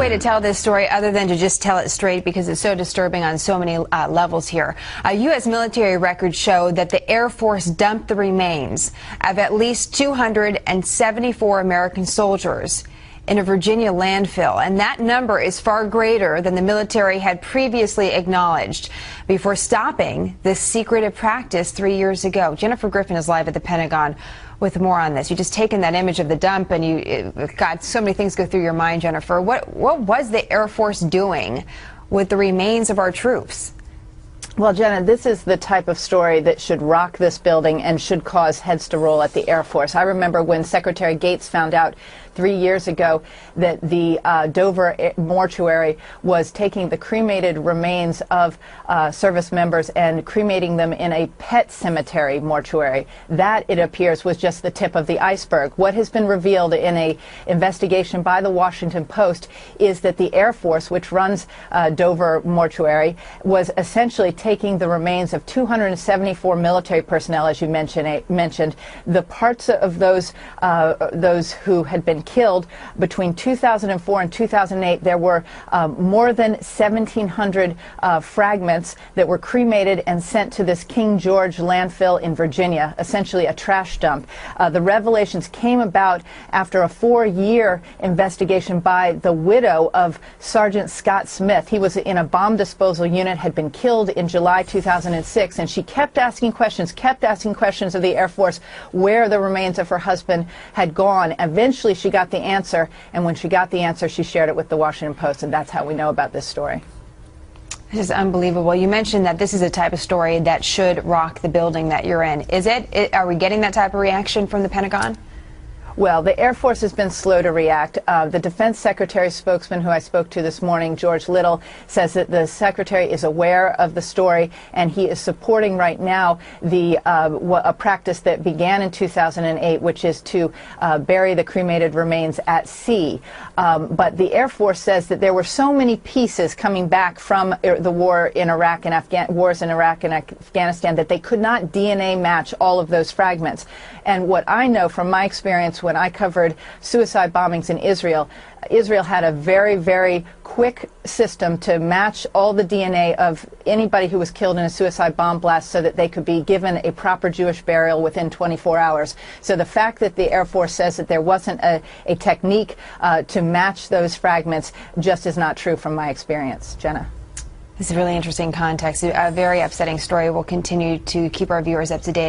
way to tell this story other than to just tell it straight, because it's so disturbing on so many levels here. U.S. military records show that the Air Force dumped the remains of at least 274 American soldiers in a Virginia landfill, and that number is far greater than the military had previously acknowledged before stopping this secretive practice 3 years ago. Jennifer Griffin is live at the Pentagon with more on this. You just taken that image of the dump, and God, so many things go through your mind, Jennifer. What was the Air Force doing with the remains of our troops? Well, Jenna, this is the type of story that should rock this building and should cause heads to roll at the Air Force. I remember when Secretary Gates found out 3 years ago that the Dover mortuary was taking the cremated remains of service members and cremating them in a pet cemetery mortuary. That, it appears, was just the tip of the iceberg. What has been revealed in a investigation by the Washington Post is that the Air Force, which runs Dover mortuary, was essentially taking the remains of 274 military personnel, as you mentioned, the parts of those who had been killed between 2004 and 2008. There were more than 1,700 fragments that were cremated and sent to this King George landfill in Virginia, essentially a trash dump. The revelations came about after a 4-year investigation by the widow of Sergeant Scott Smith. He was in a bomb disposal unit, had been killed in July 2006, and she kept asking questions of the Air Force where the remains of her husband had gone. Eventually she got the answer, and when she got the answer, she shared it with the Washington Post, and that's how we know about this story. This is unbelievable. You mentioned that this is a type of story that should rock the building that you're in. Is it? Are we getting that type of reaction from the Pentagon? Well, the Air Force has been slow to react. The Defense Secretary's spokesman, who I spoke to this morning, George Little, says that the Secretary is aware of the story, and he is supporting right now a practice that began in 2008, which is to bury the cremated remains at sea. But the Air Force says that there were so many pieces coming back from the war in Iraq and wars in Iraq and Afghanistan that they could not DNA match all of those fragments. And what I know from my experience when I covered suicide bombings in Israel, Israel had a very, very quick system to match all the DNA of anybody who was killed in a suicide bomb blast so that they could be given a proper Jewish burial within 24 hours. So the fact that the Air Force says that there wasn't a technique to match those fragments just is not true from my experience. Jenna. This is really interesting context. A very upsetting story. We'll continue to keep our viewers up to date.